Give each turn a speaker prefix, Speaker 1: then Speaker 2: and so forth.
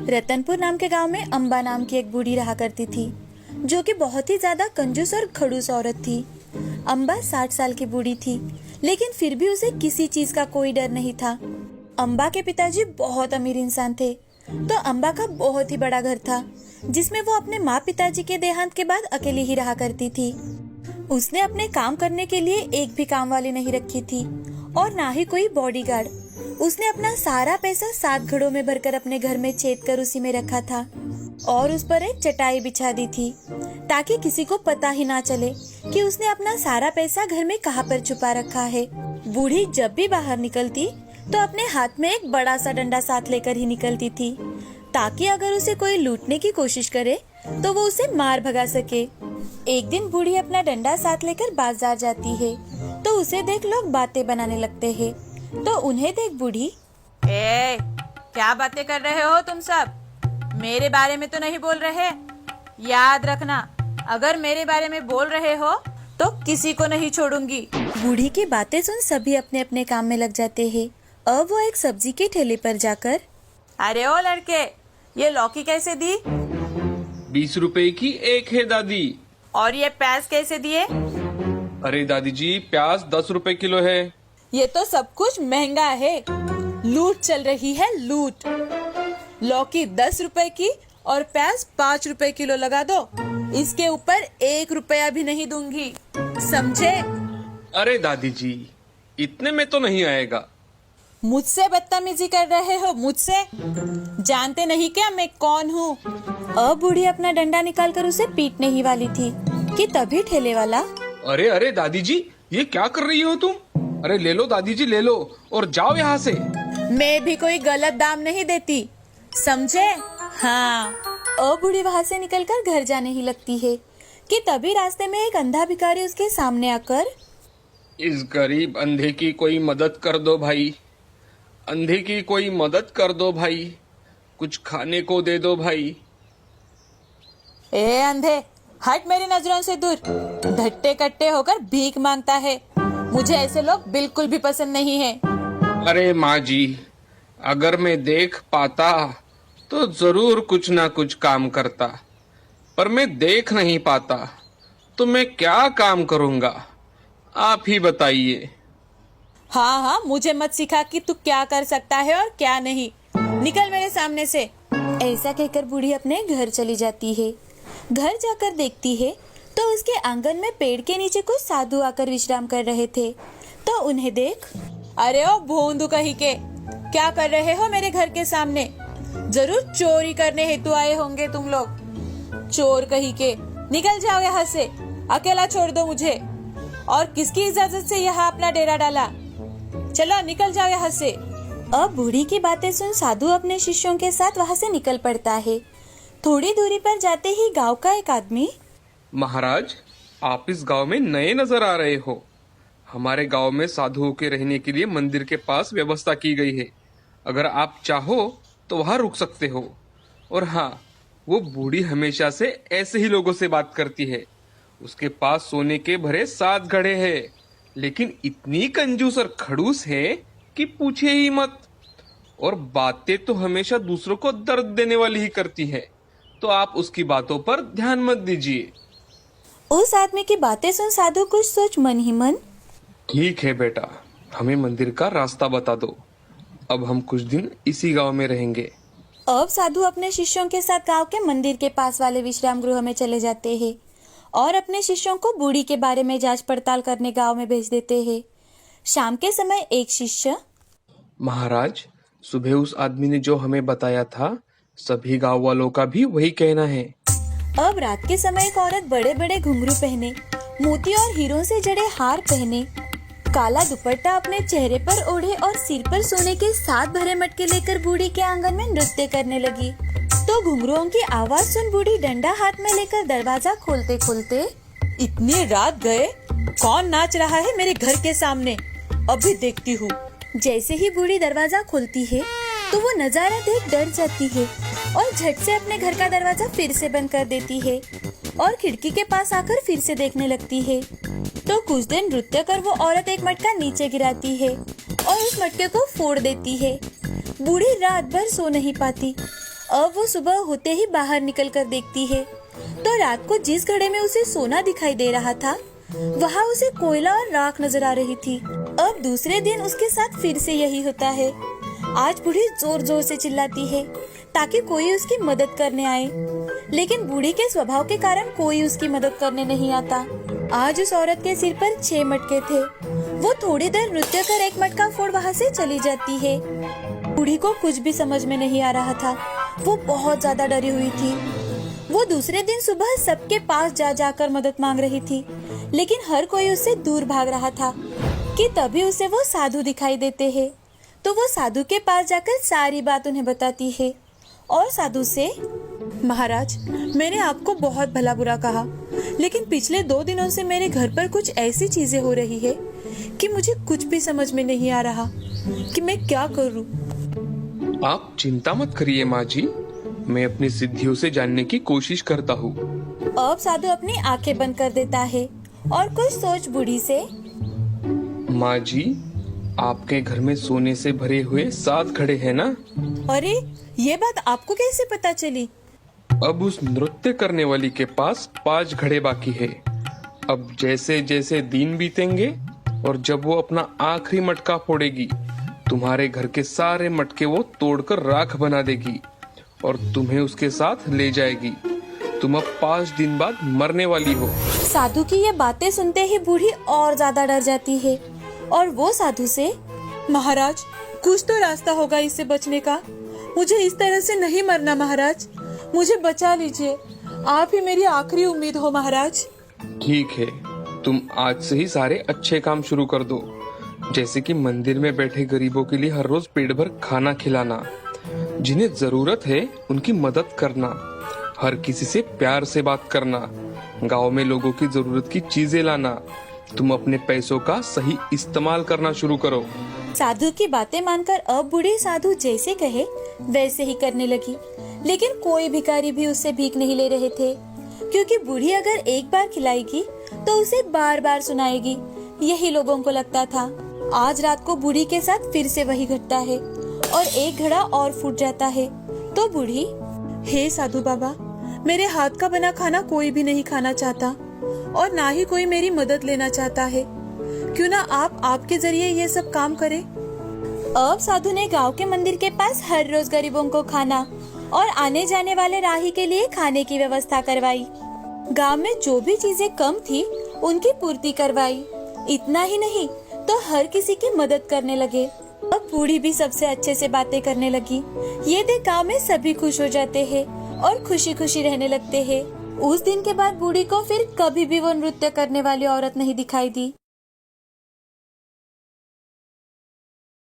Speaker 1: रतनपुर नाम के गांव में अम्बा नाम की एक बूढ़ी रहा करती थी, जो कि बहुत ही ज्यादा कंजूस और खड़ूस औरत थी। अम्बा 60 साल की बूढ़ी थी, लेकिन फिर भी उसे किसी चीज का कोई डर नहीं था। अम्बा के पिताजी बहुत अमीर इंसान थे, तो अम्बा का बहुत ही बड़ा घर था, जिसमें वो अपने माँ पिताजी के देहांत के बाद अकेली ही रहा करती थी। उसने अपने काम करने के लिए एक भी काम वाली नहीं रखी थी और ना ही कोई बॉडीगार्ड। उसने अपना सारा पैसा 7 घड़ों में भरकर अपने घर में छेद कर उसी में रखा था और उस पर एक चटाई बिछा दी थी, ताकि किसी को पता ही ना चले कि उसने अपना सारा पैसा घर में कहाँ पर छुपा रखा है। बूढ़ी जब भी बाहर निकलती तो अपने हाथ में एक बड़ा सा डंडा साथ लेकर ही निकलती थी, ताकि अगर उसे कोई लूटने की कोशिश करे तो वो उसे मार भगा सके। एक दिन बूढ़ी अपना डंडा साथ लेकर बाजार जाती है, तो उसे देख लोग बातें बनाने लगते हैं। तो उन्हें देख बूढ़ी,
Speaker 2: क्या बातें कर रहे हो तुम सब? मेरे बारे में तो नहीं बोल रहे। याद रखना, अगर मेरे बारे में बोल रहे हो तो किसी को नहीं छोड़ूंगी।
Speaker 1: बूढ़ी की बातें सुन सभी अपने अपने काम में लग जाते हैं। अब वो एक सब्जी के ठेले पर जाकर,
Speaker 2: अरे ओ लड़के, ये लौकी कैसे दी?
Speaker 3: 20 रुपए की एक है दादी।
Speaker 2: और ये प्याज कैसे दिए?
Speaker 3: अरे दादी जी, प्याज 10 रुपए किलो है।
Speaker 2: ये तो सब कुछ महंगा है। लूट चल रही है, लूट। लौकी 10 रुपए की और प्याज 5 रुपए किलो लगा दो। इसके ऊपर 1 रुपया भी नहीं दूंगी, समझे?
Speaker 3: अरे दादी जी, इतने में तो नहीं आएगा।
Speaker 2: मुझसे बदतमीजी कर रहे हो? मुझसे जानते नहीं क्या मैं कौन हूँ?
Speaker 1: अब बूढ़ी अपना डंडा निकालकर उसे पीटने ही वाली थी कि तभी ठेले वाला,
Speaker 3: अरे अरे दादी जी, ये क्या कर रही हो तुम? अरे ले लो दादी जी, ले लो और जाओ यहाँ से।
Speaker 2: मैं भी कोई गलत दाम नहीं देती, समझे? हाँ।
Speaker 1: अब बूढ़ी वहाँ से निकलकर घर जाने ही लगती है कि तभी रास्ते में एक अंधा भिखारी उसके सामने आकर,
Speaker 3: इस गरीब अंधे की कोई मदद कर दो भाई, अंधे की कोई मदद कर दो भाई, कुछ खाने को दे दो भाई।
Speaker 2: ए अंधे, हट मेरी नजरों से दूर। धट्टे कट्टे होकर भीख मांगता है। मुझे ऐसे लोग बिल्कुल भी पसंद नहीं है।
Speaker 3: अरे माँ जी, अगर मैं देख पाता तो जरूर कुछ ना कुछ काम करता, पर मैं देख नहीं पाता तो मैं क्या काम करूँगा, आप ही बताइए।
Speaker 2: हाँ हाँ, मुझे मत सिखा कि तू क्या कर सकता है और क्या नहीं। निकल मेरे सामने से।
Speaker 1: ऐसा कहकर बूढ़ी अपने घर चली जाती है। घर जाकर देखती है तो उसके आंगन में पेड़ के नीचे कुछ साधु आकर विश्राम कर रहे थे। तो उन्हें देख,
Speaker 2: अरे ओ भोंदू कहीं के, क्या कर रहे हो मेरे घर के सामने? जरूर चोरी करने हेतु आए होंगे तुम लोग। चोर कहीं के, निकल जाओ यहाँ से। अकेला छोड़ दो मुझे। और किसकी इजाजत से यहाँ अपना डेरा डाला? चलो निकल जाओ यहाँ से।
Speaker 1: अब बूढ़ी की बातें सुन साधु अपने शिष्यों के साथ वहाँ से निकल पड़ता है। थोड़ी दूरी पर जाते ही गांव का एक आदमी,
Speaker 3: महाराज, आप इस गांव में नए नजर आ रहे हो। हमारे गांव में साधुओं के रहने के लिए मंदिर के पास व्यवस्था की गई है। अगर आप चाहो तो वहाँ रुक सकते हो। और हाँ, वो बूढ़ी हमेशा से ऐसे ही लोगों से बात करती है। उसके पास सोने के भरे 7 घड़े हैं, लेकिन इतनी कंजूस और खड़ूस है कि पूछे ही मत। और बातें तो हमेशा दूसरों को दर्द देने वाली ही करती है, तो आप उसकी बातों पर ध्यान मत दीजिए।
Speaker 1: उस आदमी की बातें सुन साधु कुछ सोच मन ही मन,
Speaker 3: ठीक है बेटा, हमें मंदिर का रास्ता बता दो। अब हम कुछ दिन इसी गांव में रहेंगे।
Speaker 1: अब साधु अपने शिष्यों के साथ गांव के मंदिर के पास वाले विश्राम गृह में चले जाते हैं और अपने शिष्यों को बूढ़ी के बारे में जांच पड़ताल करने गांव में भेज देते हैं। शाम के समय एक शिष्य,
Speaker 3: महाराज, सुबह उस आदमी ने जो हमें बताया था, सभी गांव वालों का भी वही कहना है।
Speaker 1: अब रात के समय एक औरत बड़े बड़े घुंघरू पहने, मोती और हीरों से जड़े हार पहने, काला दुपट्टा अपने चेहरे पर ओढ़े और सिर पर सोने के 7 भरे मटके लेकर बूढ़ी के आंगन में नृत्य करने लगी। तो घुंघरुओं की आवाज सुन बूढ़ी डंडा हाथ में लेकर दरवाजा खोलते खोलते,
Speaker 2: इतनी रात गए, कौन नाच रहा है मेरे घर के सामने? अभी देखती हूँ।
Speaker 1: जैसे ही बूढ़ी दरवाजा खोलती है तो वो नजारा देख डर जाती है और झट से अपने घर का दरवाजा फिर से बंद कर देती है और खिड़की के पास आकर फिर से देखने लगती है। तो कुछ दिन नृत्य कर वो औरत एक मटका नीचे गिराती है और उस मटके को फोड़ देती है। बूढ़ी रात भर सो नहीं पाती अब वो सुबह होते ही बाहर निकल कर देखती है तो रात को जिस घड़े में उसे सोना दिखाई दे रहा था वहाँ उसे कोयला और राख नजर आ रही थी। अब दूसरे दिन उसके साथ फिर से यही होता है। आज बूढ़ी जोर जोर से चिल्लाती है ताकि कोई उसकी मदद करने आए, लेकिन बूढ़ी के स्वभाव के कारण कोई उसकी मदद करने नहीं आता। आज उस औरत के सिर पर 6 मटके थे। वो थोड़ी देर नृत्य कर एक मटका फोड़ वहाँ से चली जाती है। बूढ़ी को कुछ भी समझ में नहीं आ रहा था। वो बहुत ज्यादा डरी हुई थी। वो दूसरे दिन सुबह सबके पास जा जाकर मदद मांग रही थी, लेकिन हर कोई उससे दूर भाग रहा था कि तभी उसे वो साधु दिखाई देते हैं। तो वो साधु के पास जाकर सारी बात उन्हें बताती है और साधु से,
Speaker 2: महाराज, मैंने आपको बहुत भला बुरा कहा, लेकिन पिछले 2 दिनों से मेरे घर पर कुछ ऐसी चीजें हो रही है कि मुझे कुछ भी समझ में नहीं आ रहा कि मैं क्या करूं।
Speaker 3: आप चिंता मत करिए माँ जी, मैं अपनी सिद्धियों से जानने की कोशिश करता हूँ।
Speaker 1: अब साधु अपनी आंखें बंद कर देता है और कुछ सोच बूढ़ी से,
Speaker 3: माँ जी, आपके घर में सोने से भरे हुए 7 घड़े हैं ना?
Speaker 2: अरे, ये बात आपको कैसे पता चली?
Speaker 3: अब उस नृत्य करने वाली के पास 5 घड़े बाकी है। अब जैसे जैसे दिन बीतेंगे और जब वो अपना आखिरी मटका फोड़ेगी, तुम्हारे घर के सारे मटके वो तोड़कर राख बना देगी और तुम्हें उसके साथ ले जाएगी। तुम अब 5 दिन बाद मरने वाली हो।
Speaker 1: साधु की ये बातें सुनते ही बूढ़ी और ज्यादा डर जाती है और वो साधु से,
Speaker 2: महाराज, कुछ तो रास्ता होगा इससे बचने का। मुझे इस तरह से नहीं मरना महाराज, मुझे बचा लीजिए। आप ही मेरी आखिरी उम्मीद हो महाराज।
Speaker 3: ठीक है, तुम आज से ही सारे अच्छे काम शुरू कर दो, जैसे कि मंदिर में बैठे गरीबों के लिए हर रोज पेट भर खाना खिलाना, जिन्हें जरूरत है उनकी मदद करना, हर किसी से प्यार से बात करना, गांव में लोगों की जरूरत की चीजें लाना। तुम अपने पैसों का सही इस्तेमाल करना शुरू करो।
Speaker 1: साधु की बातें मानकर अब बूढ़ी साधु जैसे कहे वैसे ही करने लगी, लेकिन कोई भिखारी भी उससे भीख नहीं ले रहे थे, क्योंकि बूढ़ी अगर एक बार खिलाएगी तो उसे बार बार सुनाएगी, यही लोगों को लगता था। आज रात को बूढ़ी के साथ फिर से वही घटता है और एक घड़ा और फूट जाता है। तो बूढ़ी,
Speaker 2: हे साधु बाबा, मेरे हाथ का बना खाना कोई भी नहीं खाना चाहता और ना ही कोई मेरी मदद लेना चाहता है। क्यों ना आप आपके जरिए ये सब काम करें।
Speaker 1: अब साधु ने गांव के मंदिर के पास हर रोज गरीबों को खाना और आने जाने वाले राही के लिए खाने की व्यवस्था करवाई। गांव में जो भी चीजें कम थी उनकी पूर्ति करवाई। इतना ही नहीं तो हर किसी की मदद करने लगे। अब बूढ़ी भी सबसे अच्छे से बातें करने लगी। ये देख गांव में सभी खुश हो जाते हैं और खुशी खुशी रहने लगते हैं। उस दिन के बाद बूढ़ी को फिर कभी भी वो नृत्य करने वाली औरत नहीं दिखाई दी।